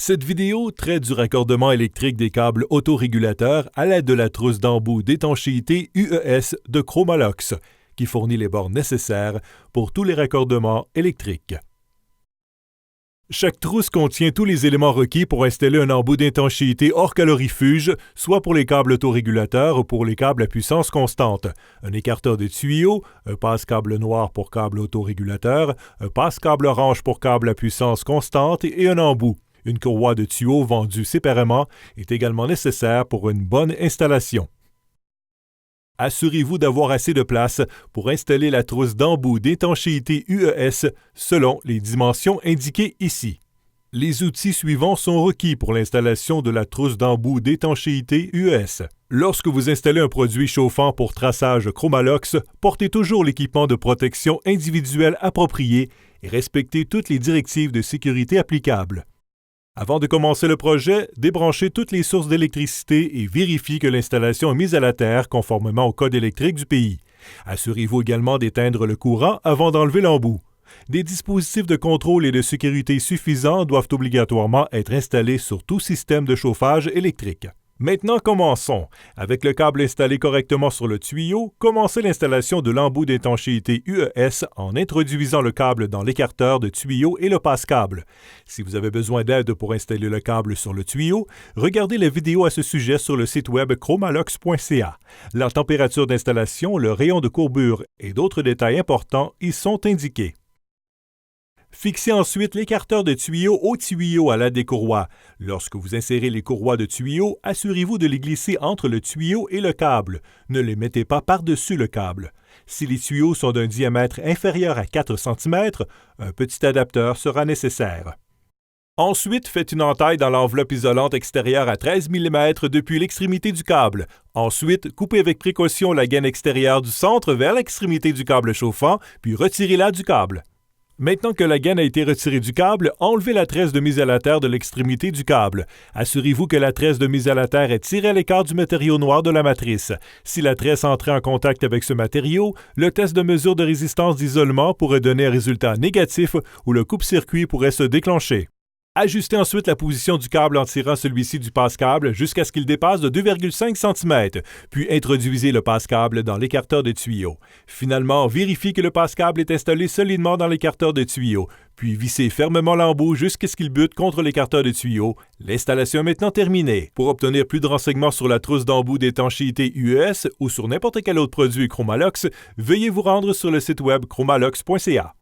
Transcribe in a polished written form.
Cette vidéo traite du raccordement électrique des câbles autorégulateurs à l'aide de la trousse d'embout d'étanchéité UES de Chromalox, qui fournit les bornes nécessaires pour tous les raccordements électriques. Chaque trousse contient tous les éléments requis pour installer un embout d'étanchéité hors calorifuge, soit pour les câbles autorégulateurs ou pour les câbles à puissance constante. Un écarteur de tuyaux, un passe-câble noir pour câble autorégulateur, un passe-câble orange pour câble à puissance constante et un embout. Une courroie de tuyaux vendue séparément est également nécessaire pour une bonne installation. Assurez-vous d'avoir assez de place pour installer la trousse d'embout d'étanchéité UES selon les dimensions indiquées ici. Les outils suivants sont requis pour l'installation de la trousse d'embout d'étanchéité UES. Lorsque vous installez un produit chauffant pour traçage Chromalox, portez toujours l'équipement de protection individuelle approprié et respectez toutes les directives de sécurité applicables. Avant de commencer le projet, débranchez toutes les sources d'électricité et vérifiez que l'installation est mise à la terre conformément au code électrique du pays. Assurez-vous également d'éteindre le courant avant d'enlever l'embout. Des dispositifs de contrôle et de sécurité suffisants doivent obligatoirement être installés sur tout système de chauffage électrique. Maintenant, commençons. Avec le câble installé correctement sur le tuyau, commencez l'installation de l'embout d'étanchéité UES en introduisant le câble dans l'écarteur de tuyau et le passe-câble. Si vous avez besoin d'aide pour installer le câble sur le tuyau, regardez la vidéo à ce sujet sur le site web chromalox.ca. La température d'installation, le rayon de courbure et d'autres détails importants y sont indiqués. Fixez ensuite l'écarteur de tuyau au tuyau à l'aide des courroies. Lorsque vous insérez les courroies de tuyau, assurez-vous de les glisser entre le tuyau et le câble. Ne les mettez pas par-dessus le câble. Si les tuyaux sont d'un diamètre inférieur à 4 cm, un petit adapteur sera nécessaire. Ensuite, faites une entaille dans l'enveloppe isolante extérieure à 13 mm depuis l'extrémité du câble. Ensuite, coupez avec précaution la gaine extérieure du centre vers l'extrémité du câble chauffant, puis retirez-la du câble. Maintenant que la gaine a été retirée du câble, enlevez la tresse de mise à la terre de l'extrémité du câble. Assurez-vous que la tresse de mise à la terre est tirée à l'écart du matériau noir de la matrice. Si la tresse entrait en contact avec ce matériau, le test de mesure de résistance d'isolement pourrait donner un résultat négatif ou le coupe-circuit pourrait se déclencher. Ajustez ensuite la position du câble en tirant celui-ci du passe-câble jusqu'à ce qu'il dépasse de 2,5 cm, puis introduisez le passe-câble dans l'écarteur de tuyau. Finalement, vérifiez que le passe-câble est installé solidement dans l'écarteur de tuyau, puis vissez fermement l'embout jusqu'à ce qu'il bute contre l'écarteur de tuyau. L'installation est maintenant terminée. Pour obtenir plus de renseignements sur la trousse d'embout d'étanchéité UES ou sur n'importe quel autre produit Chromalox, veuillez vous rendre sur le site web chromalox.ca.